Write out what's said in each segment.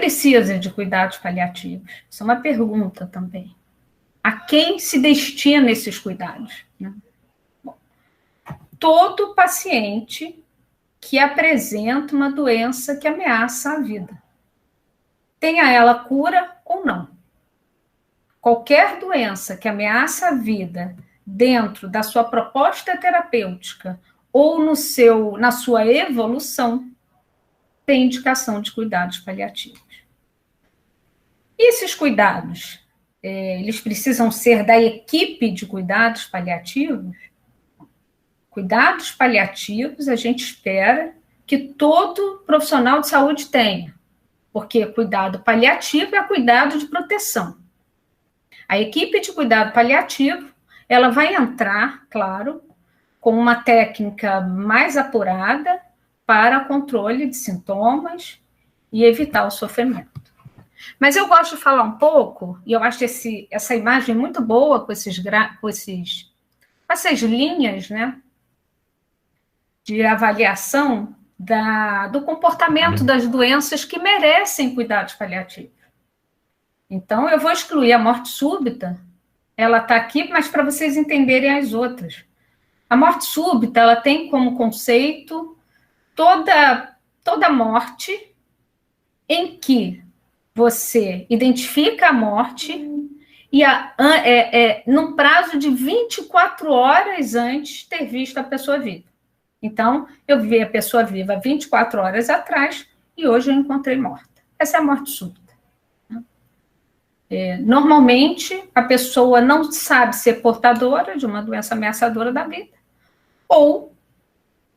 precisa de cuidados paliativos? Isso é uma pergunta também. A quem se destina esses cuidados? Né? Bom, todo paciente que apresenta uma doença que ameaça a vida, tenha ela cura ou não. Qualquer doença que ameaça a vida dentro da sua proposta terapêutica ou na sua evolução, tem indicação de cuidados paliativos. E esses cuidados, eles precisam ser da equipe de cuidados paliativos? Cuidados paliativos, a gente espera que todo profissional de saúde tenha, porque cuidado paliativo é cuidado de proteção. A equipe de cuidado paliativo, ela vai entrar, claro, com uma técnica mais apurada para controle de sintomas e evitar o sofrimento. Mas eu gosto de falar um pouco, e eu acho essa imagem muito boa com essas linhas, né, de avaliação do comportamento das doenças que merecem cuidados paliativos. Então, eu vou excluir a morte súbita, ela está aqui, mas para vocês entenderem as outras. A morte súbita, ela tem como conceito toda morte em que você identifica a morte e num prazo de 24 horas antes de ter visto a pessoa viva. Então, eu vi a pessoa viva 24 horas atrás e hoje eu encontrei morta. Essa é a morte súbita. Normalmente, a pessoa não sabe ser portadora de uma doença ameaçadora da vida, ou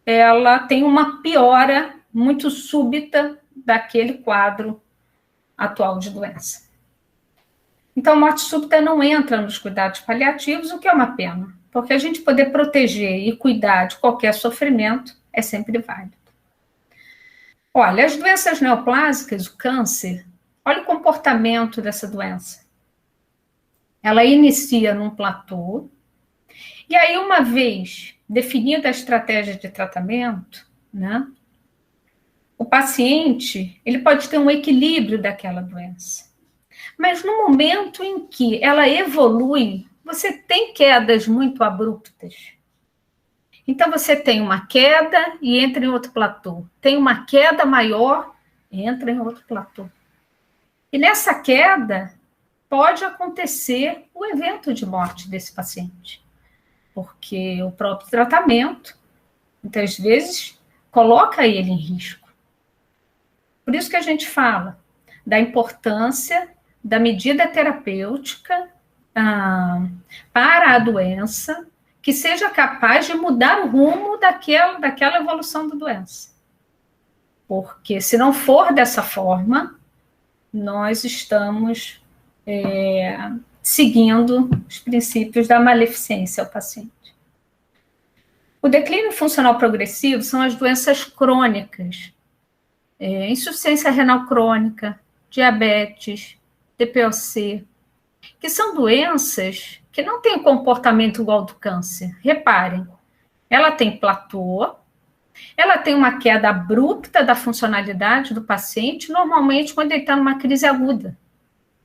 ela tem uma piora muito súbita daquele quadro atual de doença. Então, a morte súbita não entra nos cuidados paliativos, o que é uma pena, porque a gente poder proteger e cuidar de qualquer sofrimento é sempre válido. Olha, as doenças neoplásicas, o câncer, olha o comportamento dessa doença. Ela inicia num platô, e aí, uma vez definida a estratégia de tratamento, né, o paciente ele pode ter um equilíbrio daquela doença. Mas no momento em que ela evolui, você tem quedas muito abruptas. Então, você tem uma queda e entra em outro platô. Tem uma queda maior e entra em outro platô. E nessa queda, pode acontecer o evento de morte desse paciente. Porque o próprio tratamento, muitas vezes, coloca ele em risco. Por isso que a gente fala da importância da medida terapêutica para a doença, que seja capaz de mudar o rumo daquela evolução da doença. Porque se não for dessa forma, nós estamos seguindo os princípios da maleficência ao paciente. O declínio funcional progressivo são as doenças crônicas, insuficiência renal crônica, diabetes, DPOC, que são doenças que não têm comportamento igual ao do câncer. Reparem, ela tem platô, ela tem uma queda abrupta da funcionalidade do paciente, normalmente quando ele está numa crise aguda.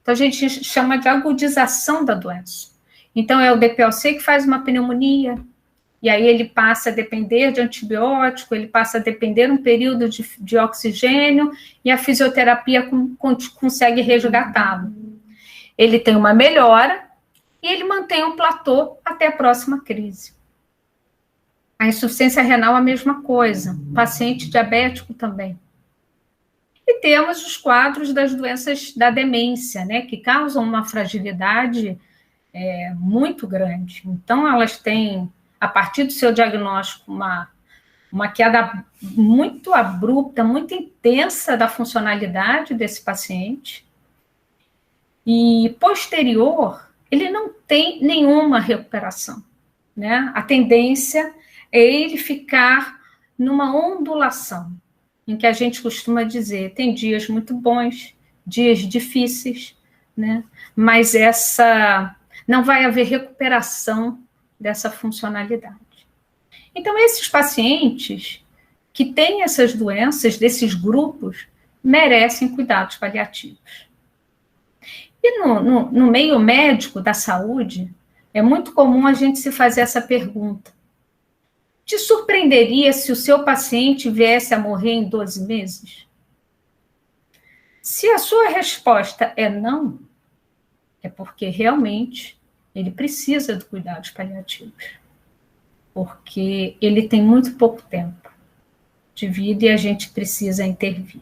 Então, a gente chama de agudização da doença. Então, é o DPOC que faz uma pneumonia, e aí ele passa a depender de antibiótico, ele passa a depender um período de oxigênio, e a fisioterapia consegue resgatá-lo. Ele tem uma melhora, e ele mantém um platô até a próxima crise. A insuficiência renal, a mesma coisa. Paciente diabético também. E temos os quadros das doenças da demência, né, que causam uma fragilidade muito grande. Então, elas têm, a partir do seu diagnóstico, uma queda muito abrupta, muito intensa da funcionalidade desse paciente. E posterior, ele não tem nenhuma recuperação, né? A tendência é ele ficar numa ondulação, em que a gente costuma dizer, tem dias muito bons, dias difíceis, né? Mas não vai haver recuperação dessa funcionalidade. Então, esses pacientes que têm essas doenças, desses grupos, merecem cuidados paliativos. E no meio médico da saúde, é muito comum a gente se fazer essa pergunta: te surpreenderia se o seu paciente viesse a morrer em 12 meses? Se a sua resposta é não, é porque realmente ele precisa de cuidados paliativos, porque ele tem muito pouco tempo de vida e a gente precisa intervir.